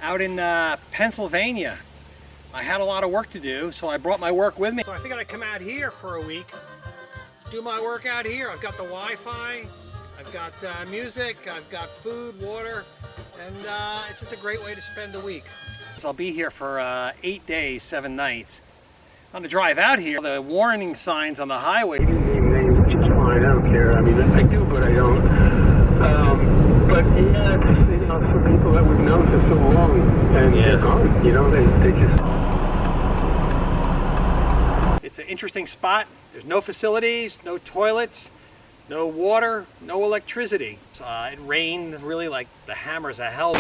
out in Pennsylvania. I had a lot of work to do, so I brought my work with me. So I figured I'd come out here for a week, do my work out here. I've got the Wi-Fi, I've got music, I've got food, water, and it's just a great way to spend the week. So I'll be here for 8 days, 7 nights. On the drive out here, the warning signs on the highway. You can name names, which is fine. I don't care. I mean, I do, but I don't. But yeah, it's, you know, for people that we've known for so long, and they're gone. You know, they just. It's an interesting spot. There's no facilities, no toilets, no water, no electricity. It rained really like the hammers of hell.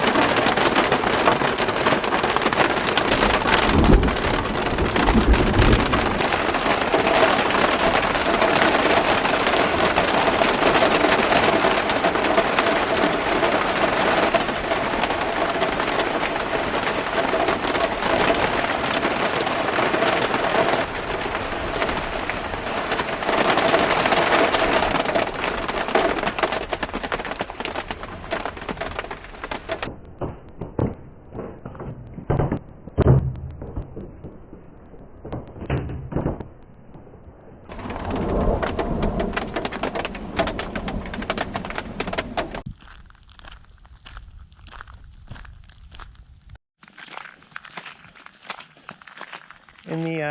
In the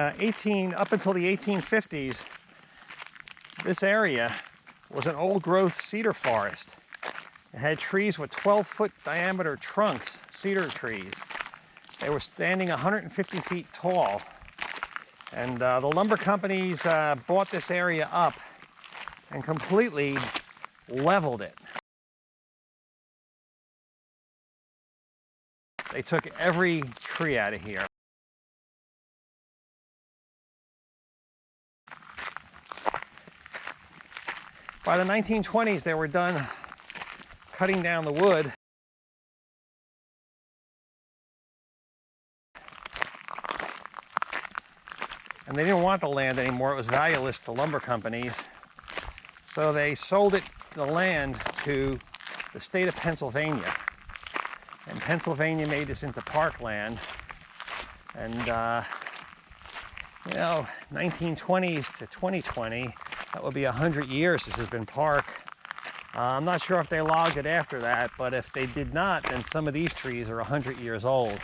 up until the 1850s, this area was an old growth cedar forest. It had trees with 12-foot diameter trunks, cedar trees. They were standing 150 feet tall. And the lumber companies bought this area up and completely leveled it. They took every tree out of here. By the 1920s, they were done cutting down the wood. And they didn't want the land anymore. It was valueless to lumber companies. So they sold the land to the state of Pennsylvania. And Pennsylvania made this into parkland. And, you know, 1920s to 2020, that would be 100 years this has been park. I'm not sure if they logged it after that, but if they did not, then some of these trees are 100 years old.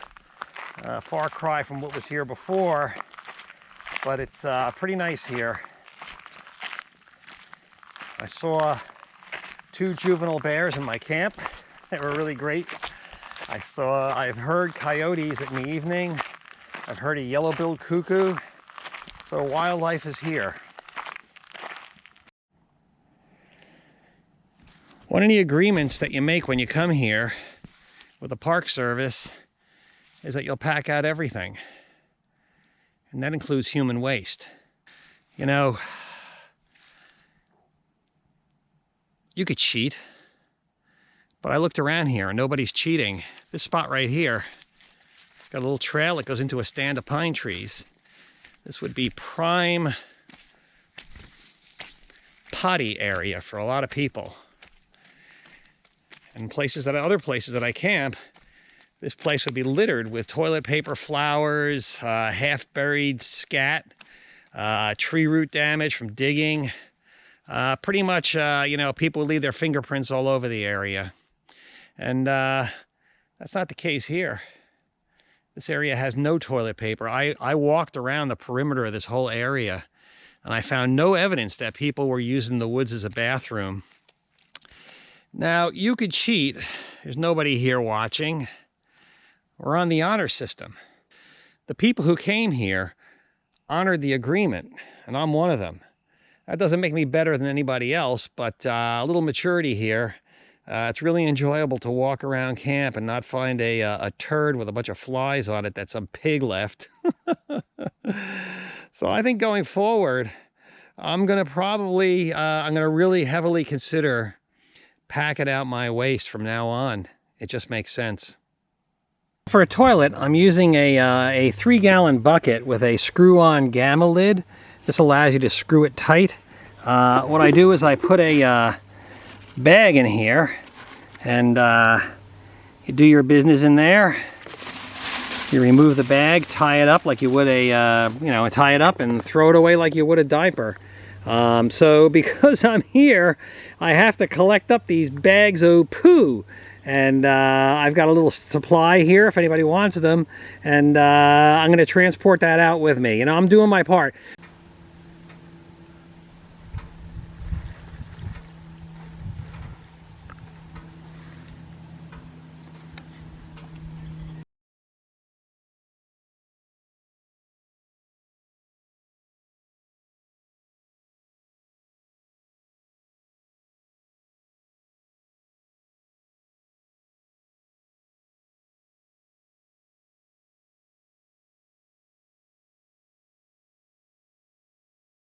Far cry from what was here before, but it's pretty nice here. I saw 2 juvenile bears in my camp. They were really great. I've heard coyotes in the evening. I've heard a yellow-billed cuckoo. So wildlife is here. One of the agreements that you make when you come here with the Park Service is that you'll pack out everything. And that includes human waste. You know, you could cheat, but I looked around here and nobody's cheating. This spot right here, it's got a little trail that goes into a stand of pine trees. This would be prime potty area for a lot of people. And other places that I camp, this place would be littered with toilet paper, flowers, half-buried scat, tree root damage from digging. Pretty much, you know, people leave their fingerprints all over the area. And that's not the case here. This area has no toilet paper. I walked around the perimeter of this whole area, and I found no evidence that people were using the woods as a bathroom. Now, you could cheat. There's nobody here watching. We're on the honor system. The people who came here honored the agreement, and I'm one of them. That doesn't make me better than anybody else, but a little maturity here. It's really enjoyable to walk around camp and not find a turd with a bunch of flies on it that some pig left. So I think going forward, I'm going to really heavily consider packing out my waste from now on. It just makes sense. For a toilet, I'm using a 3-gallon bucket with a screw-on gamma lid. This allows you to screw it tight. What I do is I put a bag in here, and you do your business in there. You remove the bag, tie it up like you would a, tie it up and throw it away like you would a diaper. So because I'm here, I have to collect up these bags of poo. And I've got a little supply here if anybody wants them. And I'm going to transport that out with me. I'm doing my part.